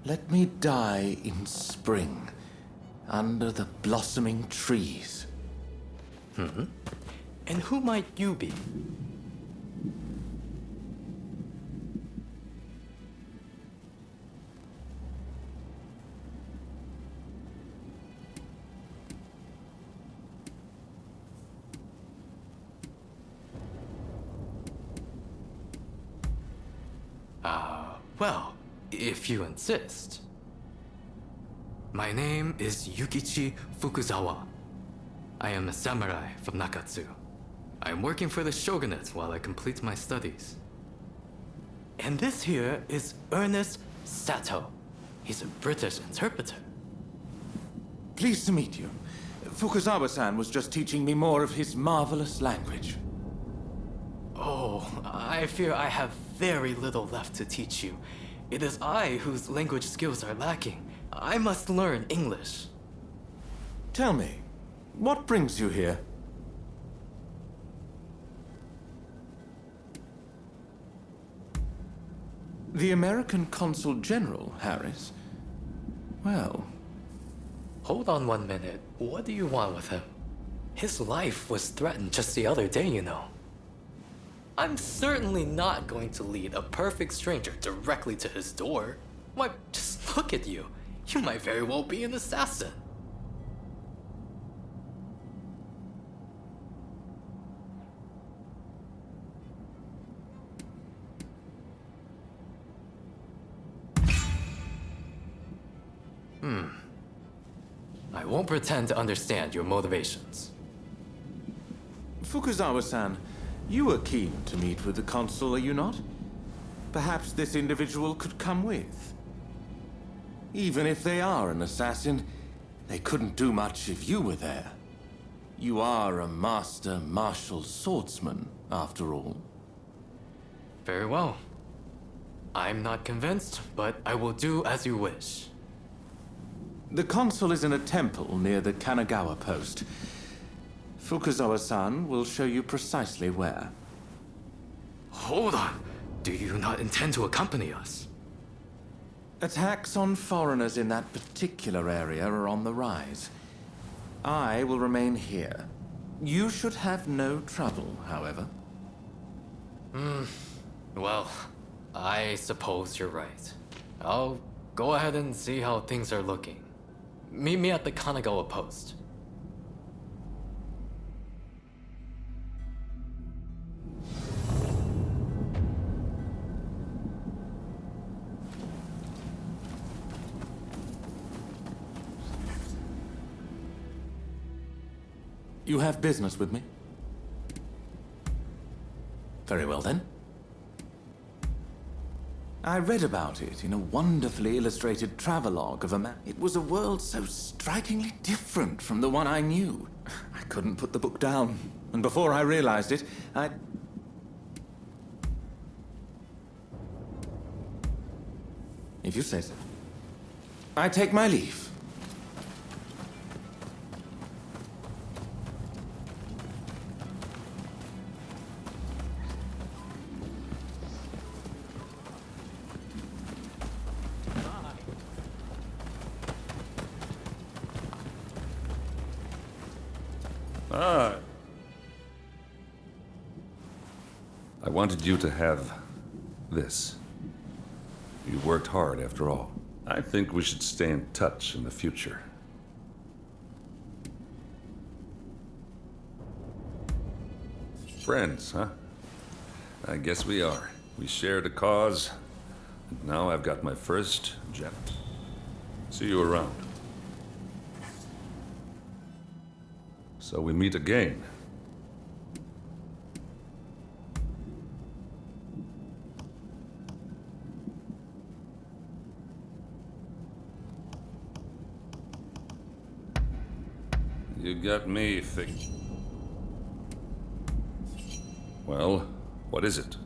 Let me die in spring, under the blossoming trees. And who might you be? Well, if you insist. My name is Yukichi Fukuzawa. I am a samurai from Nakatsu. I am working for the shogunate while I complete my studies. And this here is Ernest Sato. He's a British interpreter. Pleased to meet you. Fukuzawa-san was just teaching me more of his marvelous language. Oh, I fear I have very little left to teach you. It is I whose language skills are lacking. I must learn English. Tell me, what brings you here? The American Consul General, Harris? Well... Hold on 1 minute. What do you want with him? His life was threatened just the other day, you know. I'm certainly not going to lead a perfect stranger directly to his door. Why, just look at you. You might very well be an assassin. I won't pretend to understand your motivations. Fukuzawa-san, you were keen to meet with the consul, are you not? Perhaps this individual could come with. Even if they are an assassin, they couldn't do much if you were there. You are a master martial swordsman, after all. Very well. I'm not convinced, but I will do as you wish. The consul is in a temple near the Kanagawa post. Fukuzawa-san will show you precisely where. Hold on. Do you not intend to accompany us? Attacks on foreigners in that particular area are on the rise. I will remain here. You should have no trouble, however. Well, I suppose you're right. I'll go ahead and see how things are looking. Meet me at the Kanagawa post. You have business with me? Very well then. I read about it in a wonderfully illustrated travelogue of a man. It was a world so strikingly different from the one I knew. I couldn't put the book down, and before I realized it, If you say so. I take my leave. I wanted you to have this. You worked hard, after all. I think we should stay in touch in the future. Friends, huh? I guess we are. We shared a cause, and now I've got my first jet. See you around. So we meet again. You got me figured. Well, what is it?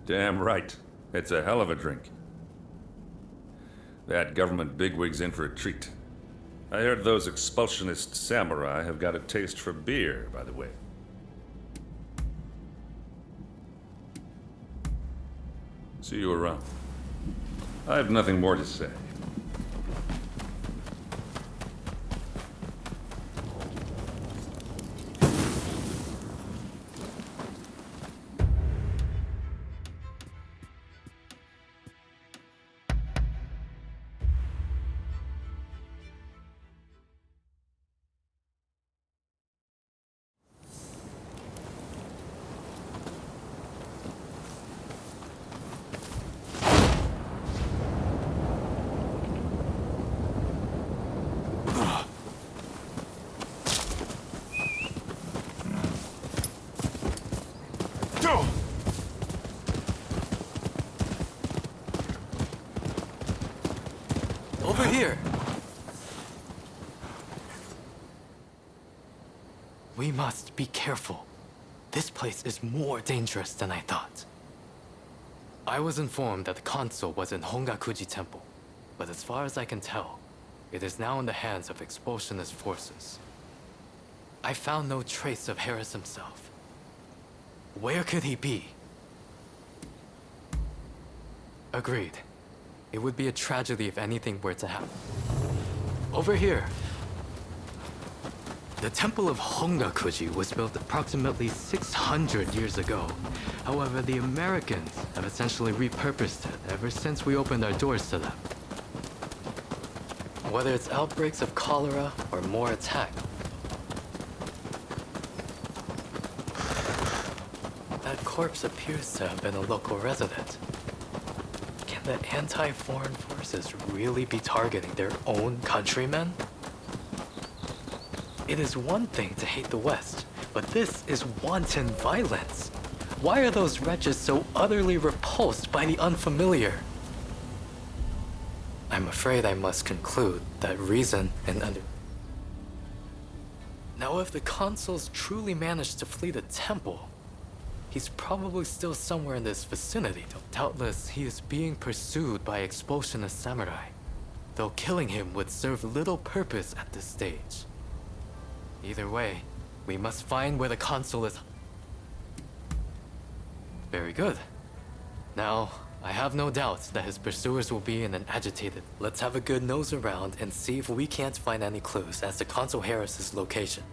Damn right. It's a hell of a drink. That government bigwig's in for a treat. I heard those expulsionist samurai have got a taste for beer, by the way. See you around. I have nothing more to say. Over here! We must be careful. This place is more dangerous than I thought. I was informed that the console was in Hongakuji Temple, but as far as I can tell, it is now in the hands of expulsionist forces. I found no trace of Harris himself. Where could he be? Agreed. It would be a tragedy if anything were to happen. Over here. The Temple of Hongakuji was built approximately 600 years ago. However, the Americans have essentially repurposed it ever since we opened our doors to them. Whether it's outbreaks of cholera or more attack. That corpse appears to have been a local resident. Can the anti-foreign forces really be targeting their own countrymen? It is one thing to hate the West, but this is wanton violence. Why are those wretches so utterly repulsed by the unfamiliar? I'm afraid I must conclude that reason and Now, if the consuls truly managed to flee the temple, he's probably still somewhere in this vicinity. Doubtless, he is being pursued by expulsionist samurai, though killing him would serve little purpose at this stage. Either way, we must find where the consul is. Very good. Now, I have no doubt that his pursuers will be in an agitated. Let's have a good nose around and see if we can't find any clues as to Consul Harris's location.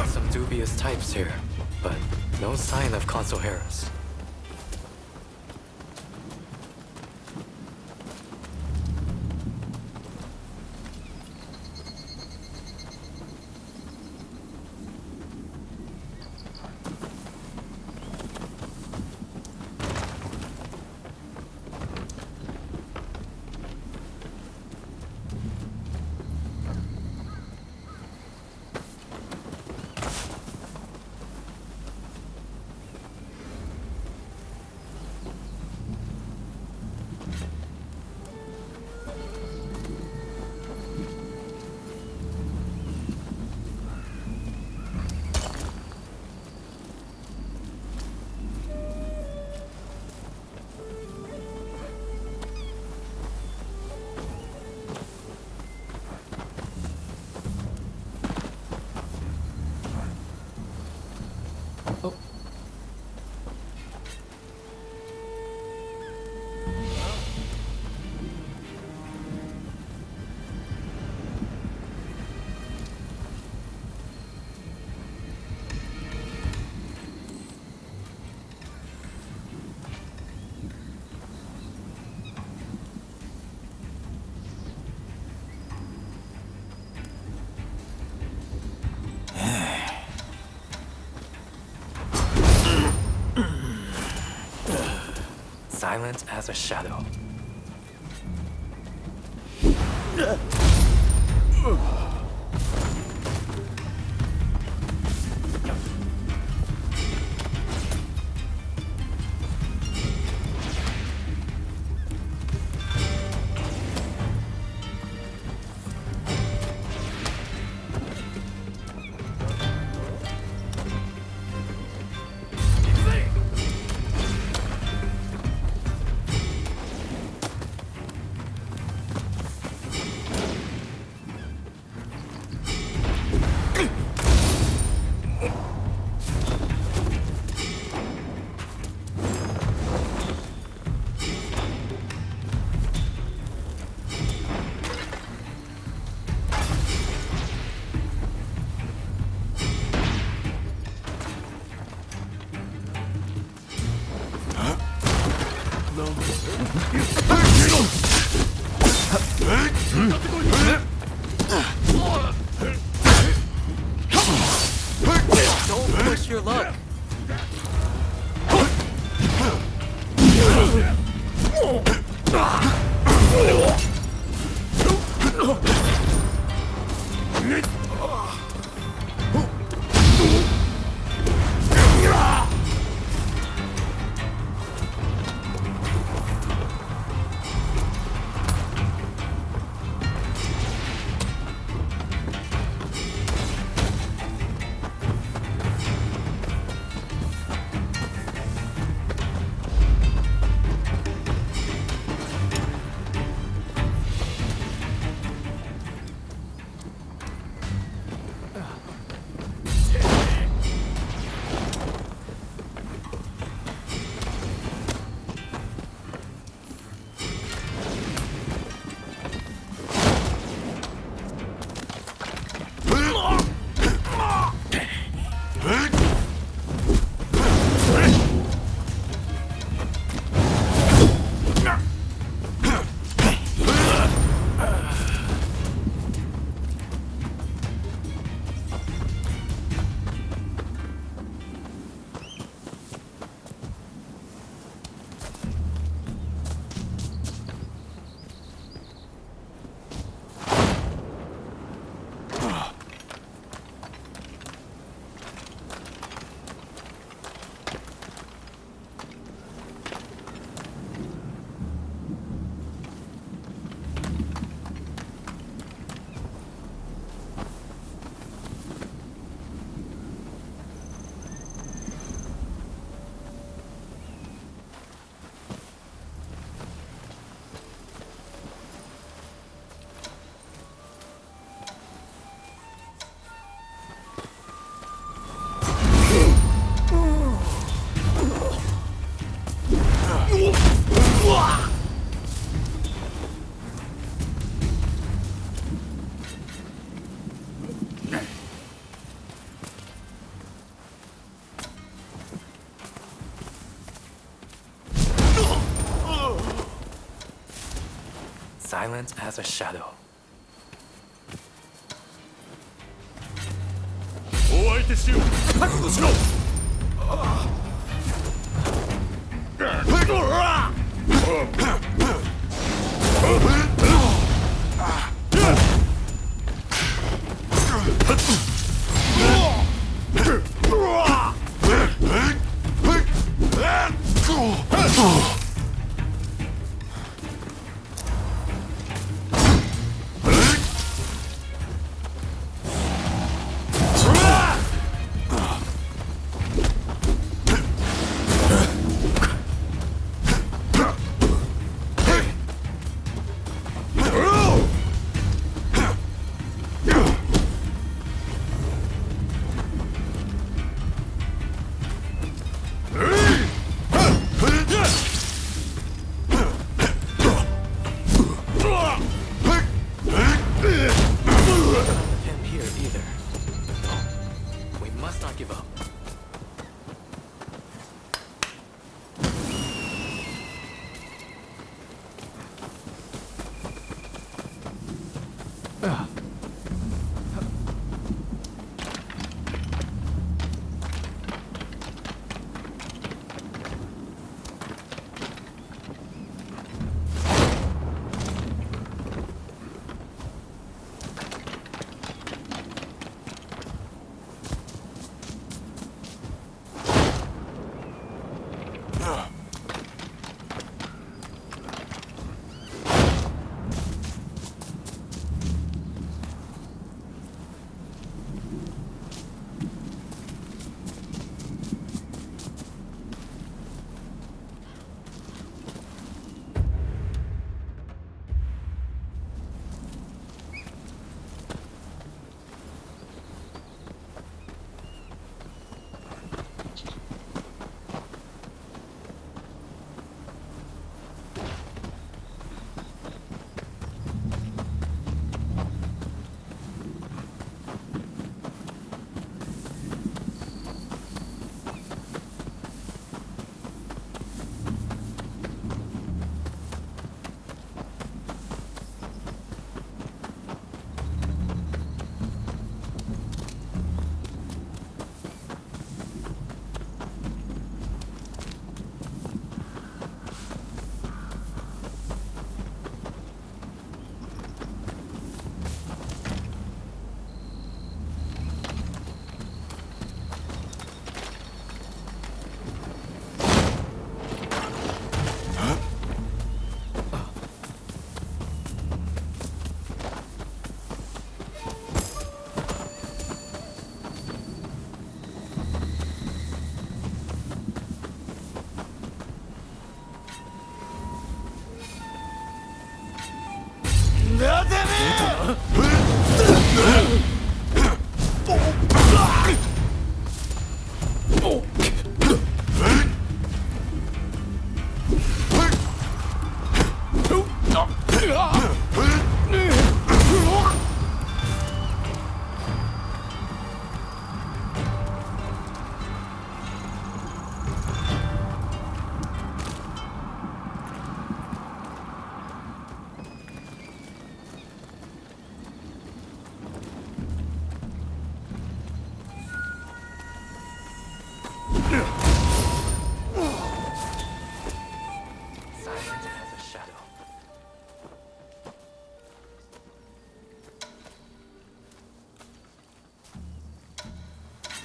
Some dubious types here, but no sign of Consul Harris. Oh. Silent as a shadow. Don't push your luck. Silent as a shadow. お相手しよう。覚悟しろ。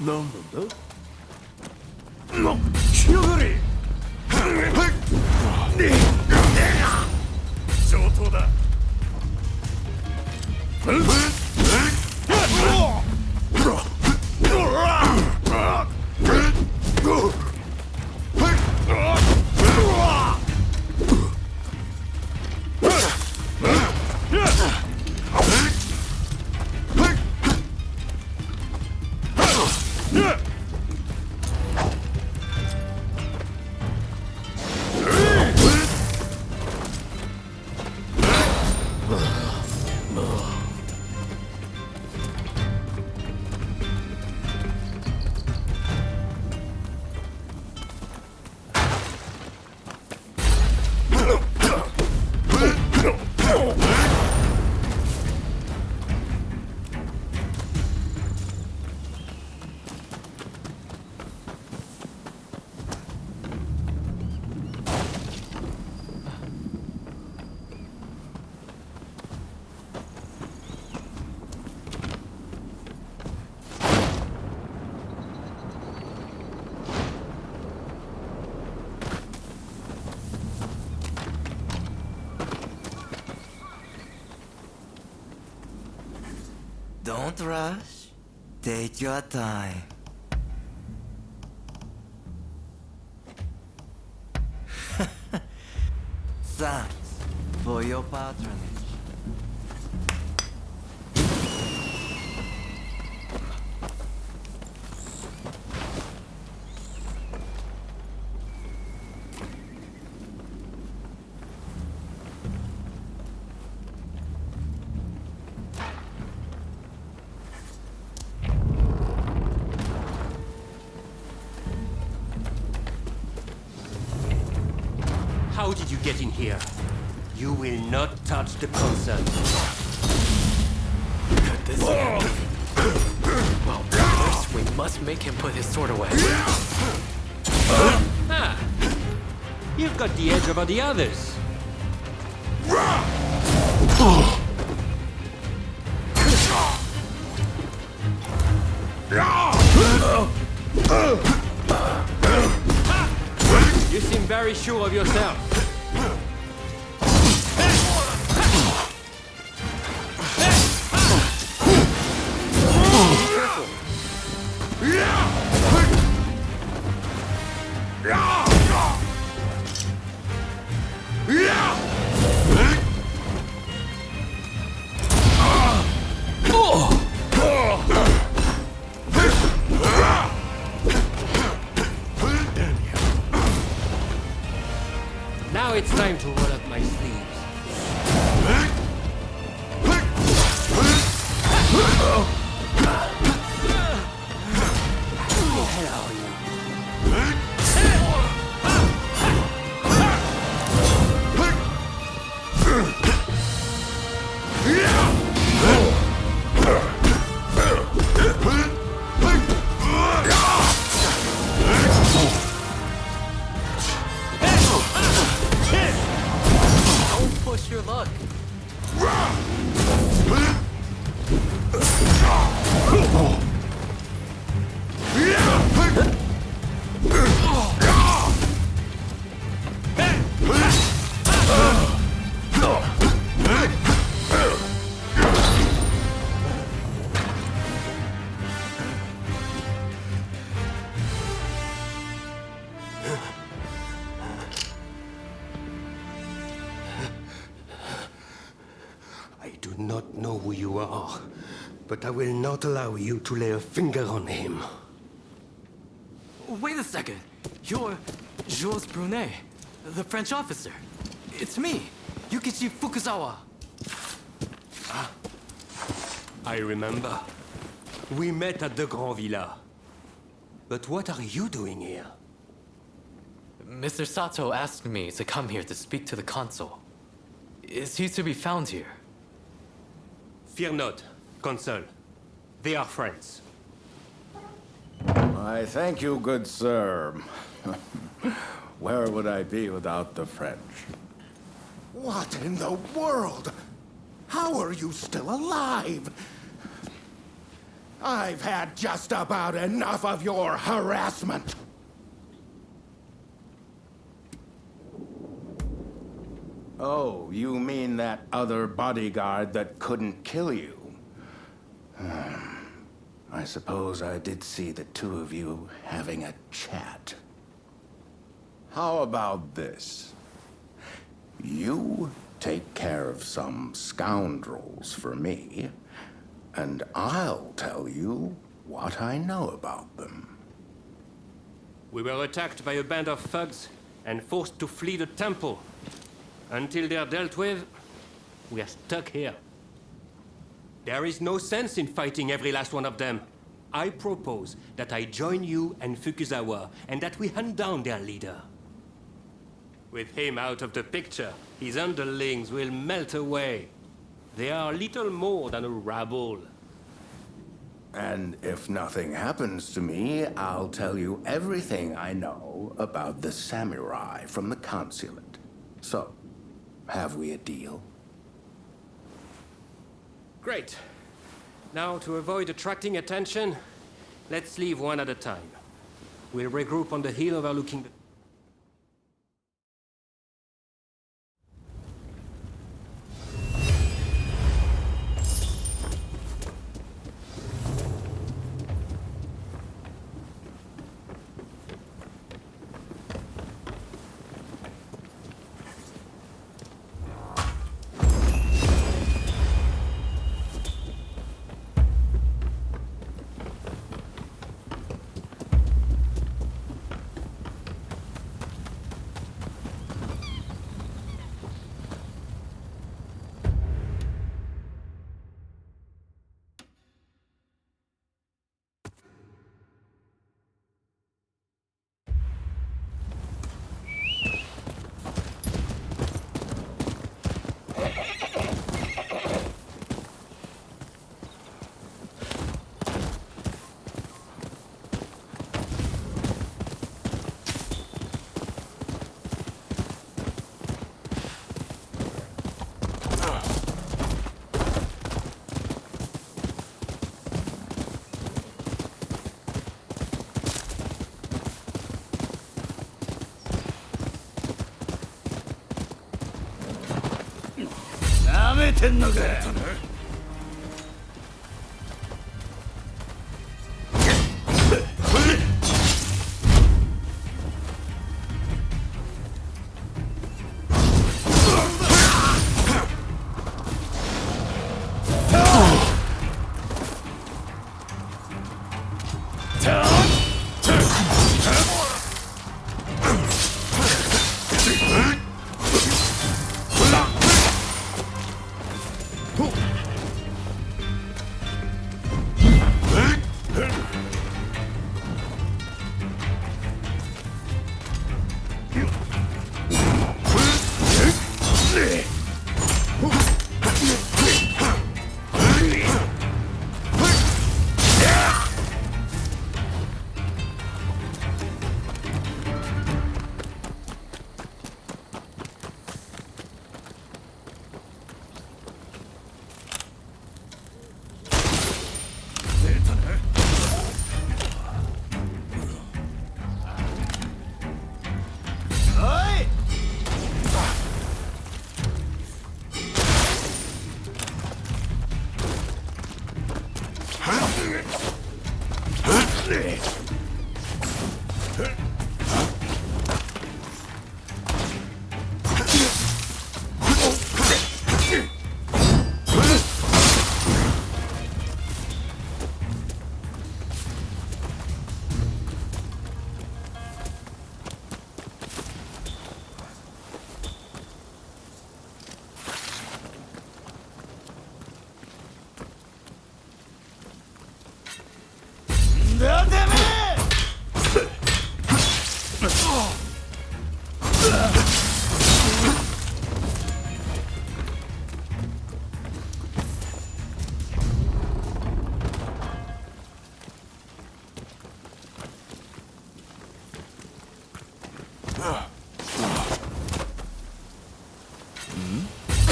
何なんだ気上がれ上等だDon't rush. Take your time. Thanks for your patronage. How did you get in here? You will not touch the console. Could this be? Well, first we must make him put his sword away. Ah! You've got the edge over the others. You seem very sure of yourself. Now it's time to roll up my sleeves. Who the hell are you? Don't push your luck. I do not know who you are, but I will not allow you to lay a finger on him. Wait a second. You're Jules Brunet, the French officer. It's me, Yukichi Fukuzawa. I remember. We met at the Grand Villa. But what are you doing here? Mr. Sato asked me to come here to speak to the consul. Is he to be found here? Fear not, Consul. They are friends. I thank you, good sir. Where would I be without the French? What in the world? How are you still alive? I've had just about enough of your harassment. Oh, you mean that other bodyguard that couldn't kill you? I suppose I did see the two of you having a chat. How about this? You take care of some scoundrels for me, and I'll tell you what I know about them. We were attacked by a band of thugs and forced to flee the temple. Until they're dealt with, we are stuck here. There is no sense in fighting every last one of them. I propose that I join you and Fukuzawa, and that we hunt down their leader. With him out of the picture, his underlings will melt away. They are little more than a rabble. And if nothing happens to me, I'll tell you everything I know about the samurai from the consulate. So, have we a deal? Great. Now, to avoid attracting attention, let's leave one at a time. We'll regroup on the hill overlooking the... めてんのか。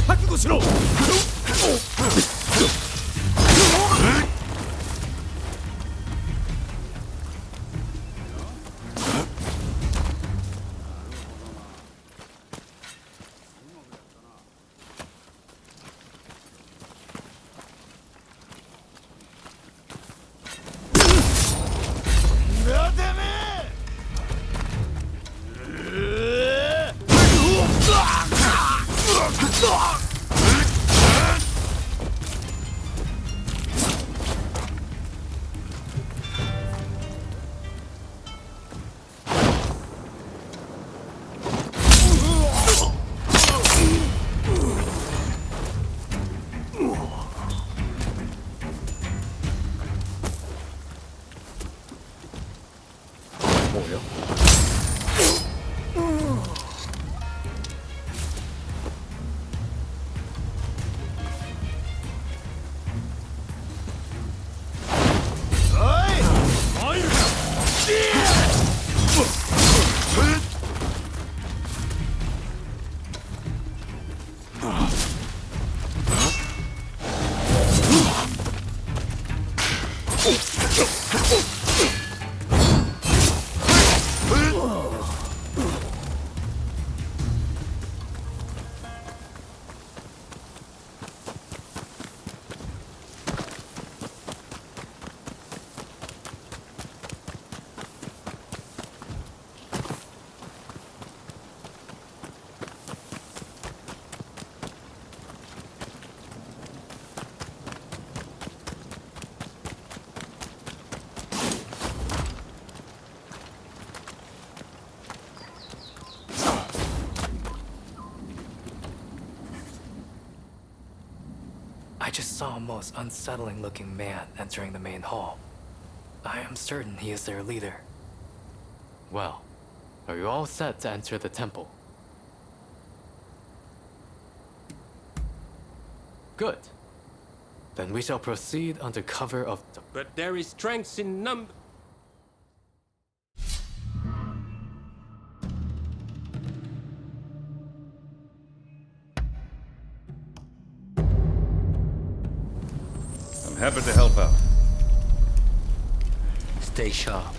覚悟しろ。I just saw a most unsettling looking man entering the main hall. I am certain he is their leader. Well, are you all set to enter the temple? Good. Then we shall proceed under cover of the... But there is strength in number. I'm happy to help out. Stay sharp.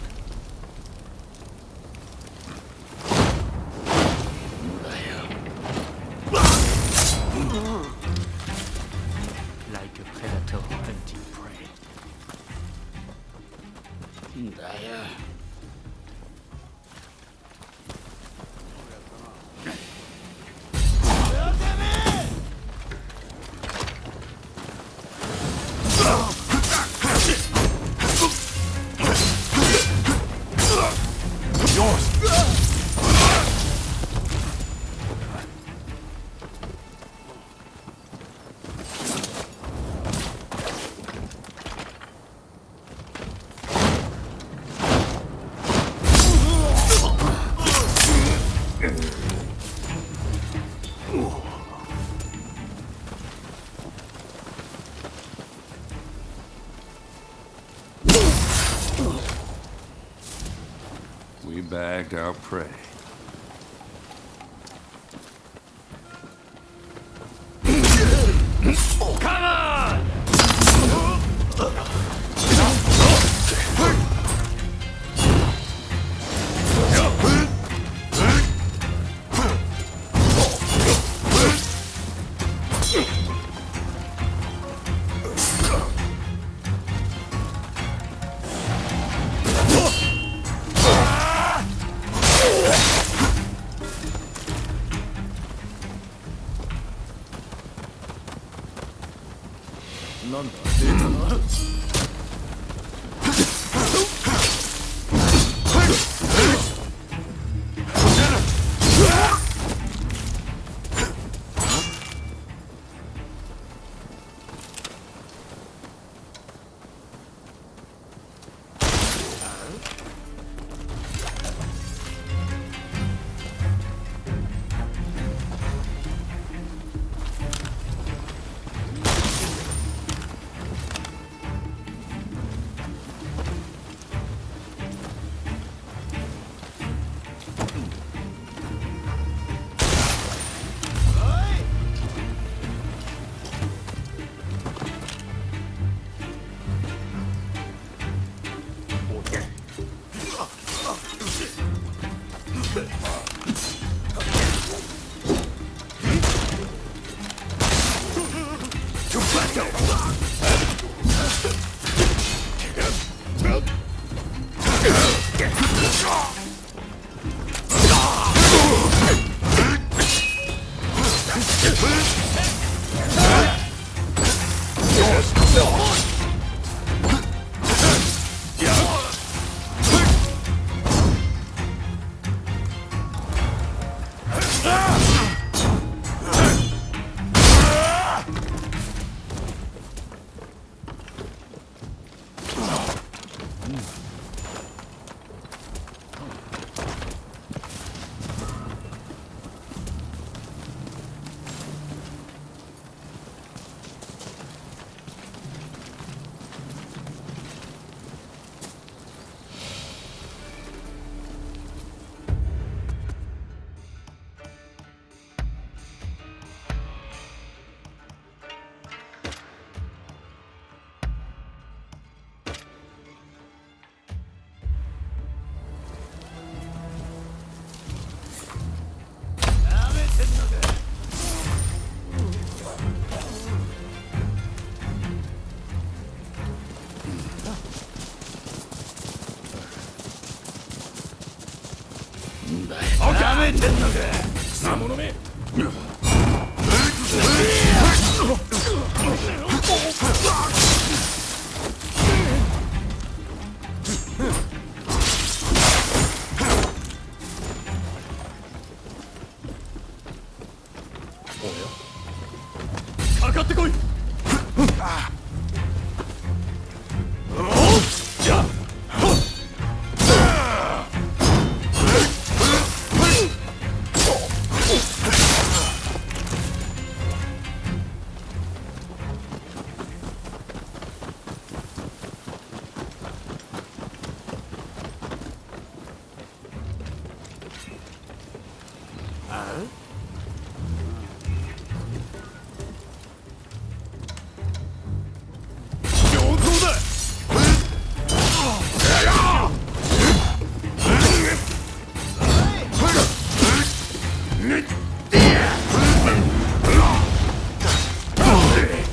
We bagged our prey.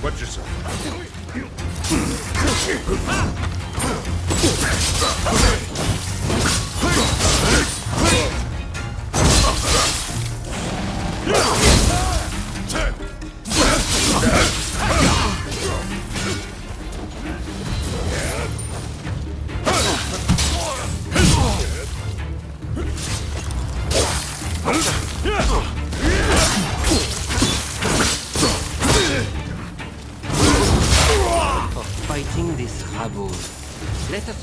Watch yourself.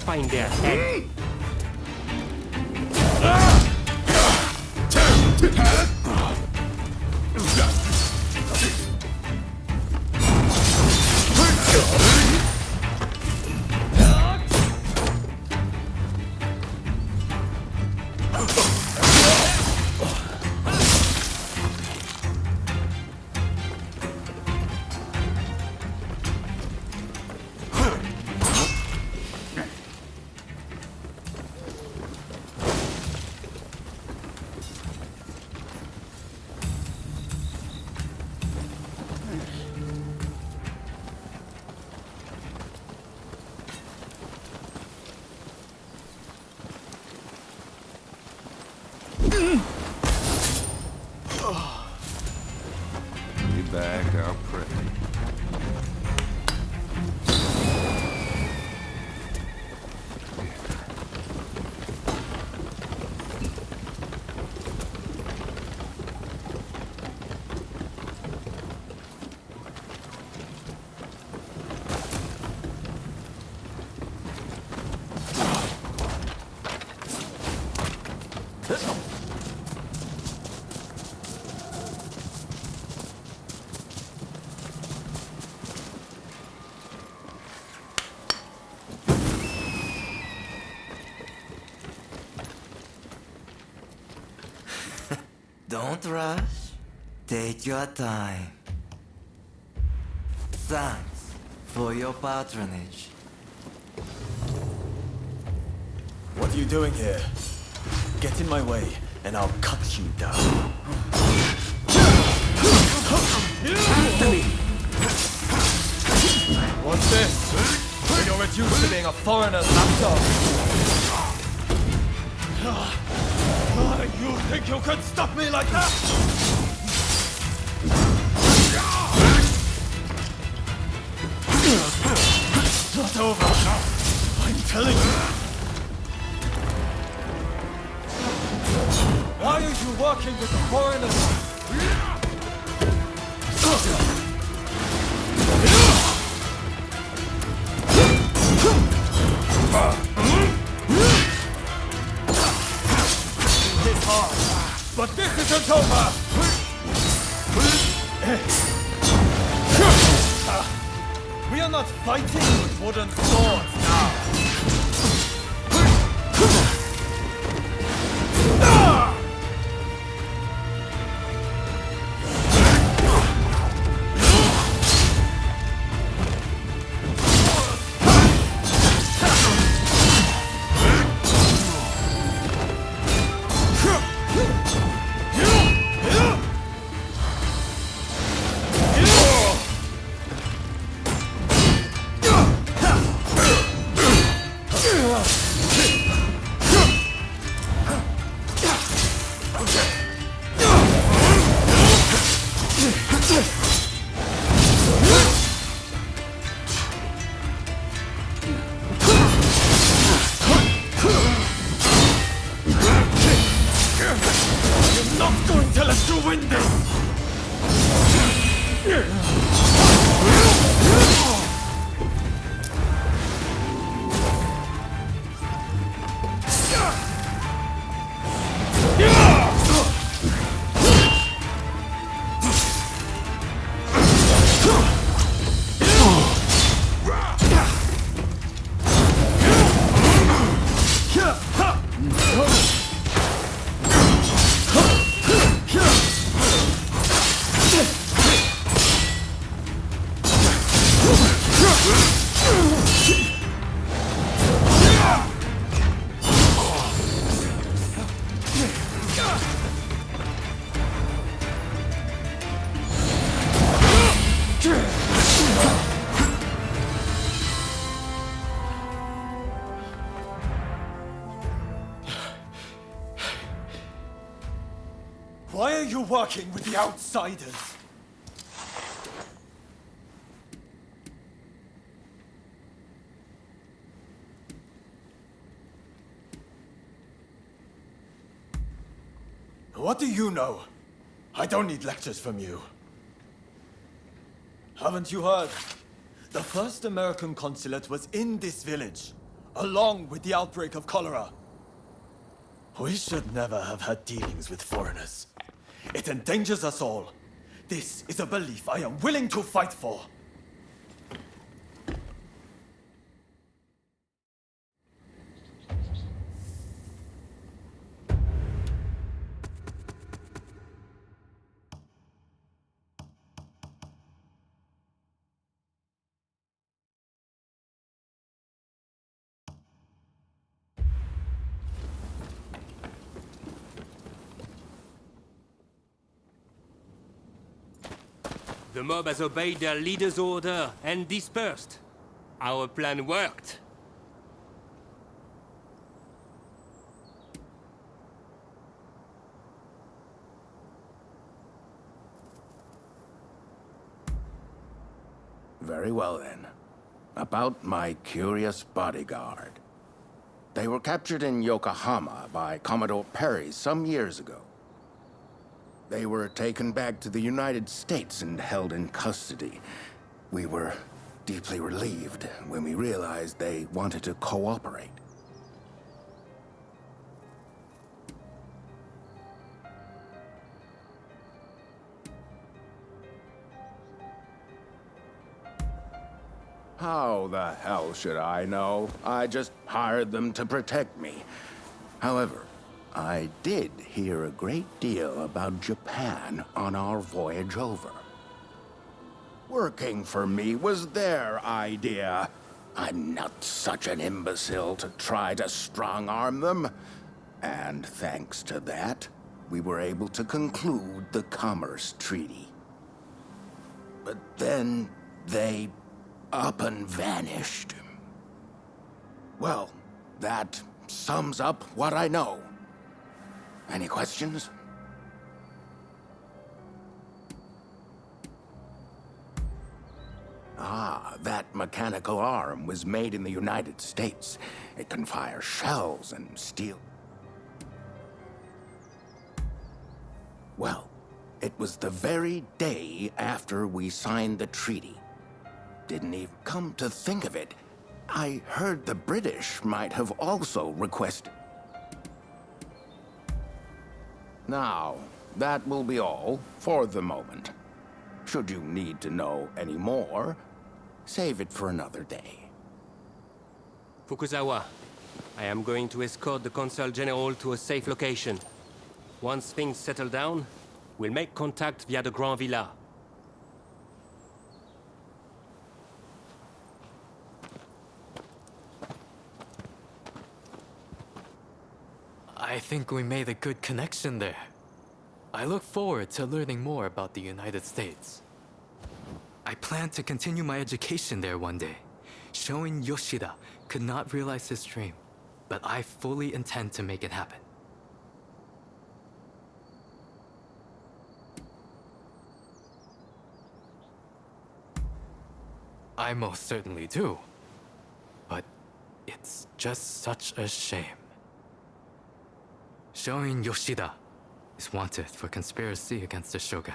find their head. Be back, our prey. Don't rush. Take your time. Thanks for your patronage. What are you doing here? Get in my way, and I'll cut you down. What's this? You're reduced to being a foreigner's lapdog. You think you can stop me like that? It's not over. I'm telling you. Why are you working with the foreigners? It's hard, but this isn't over! We are not fighting with wooden swords now! Why are you working with the outsiders? What do you know? I don't need lectures from you. Haven't you heard? The first American consulate was in this village. along with the outbreak of cholera. We should never have had dealings with foreigners. It endangers us all. This is a belief I am willing to fight for. The mob has obeyed their leader's order and dispersed. Our plan worked. Very well, then. About my curious bodyguard. They were captured in Yokohama by Commodore Perry some years ago. They were taken back to the United States and held in custody. We were deeply relieved when we realized they wanted to cooperate. How the hell should I know? I just hired them to protect me. However, I did hear a great deal about Japan on our voyage over. Working for me was their idea. I'm not such an imbecile to try to strong-arm them. And thanks to that, we were able to conclude the Commerce Treaty. But then they up and vanished. Well, that sums up what I know. Any questions? Ah, that mechanical arm was made in the United States. It can fire shells and steel. Well, it was the very day after we signed the treaty. Didn't even come to think of it. I heard the British might have also requested. Now, that will be all for the moment. Should you need to know any more, save it for another day. Fukuzawa, I am going to escort the Consul General to a safe location. Once things settle down, we'll make contact via the Grand Villa. I think we made a good connection there. I look forward to learning more about the United States. I plan to continue my education there one day. Showing Yoshida could not realize his dream, but I fully intend to make it happen. I most certainly do. But it's just such a shame. Shoin Yoshida is wanted for conspiracy against the Shogun.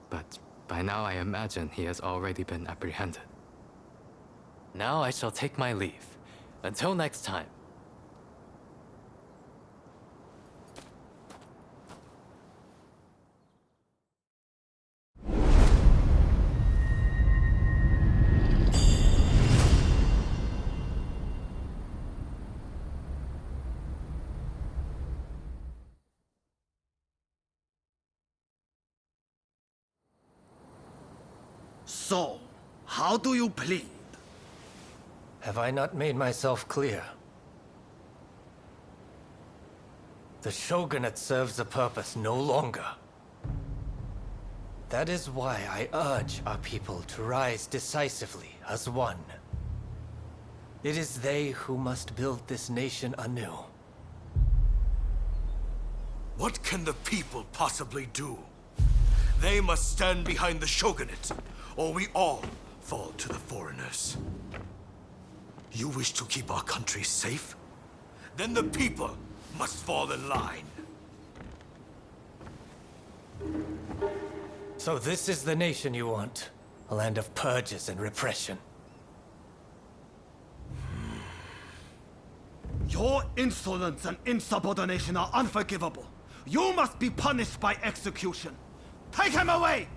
But by now I imagine he has already been apprehended. Now I shall take my leave. Until next time. So, how do you plead? Have I not made myself clear? The Shogunate serves a purpose no longer. That is why I urge our people to rise decisively as one. It is they who must build this nation anew. What can the people possibly do? They must stand behind the Shogunate, or we all fall to the foreigners. You wish to keep our country safe? Then the people must fall in line. So this is the nation you want? A land of purges and repression? Your insolence and insubordination are unforgivable. You must be punished by execution. Take him away!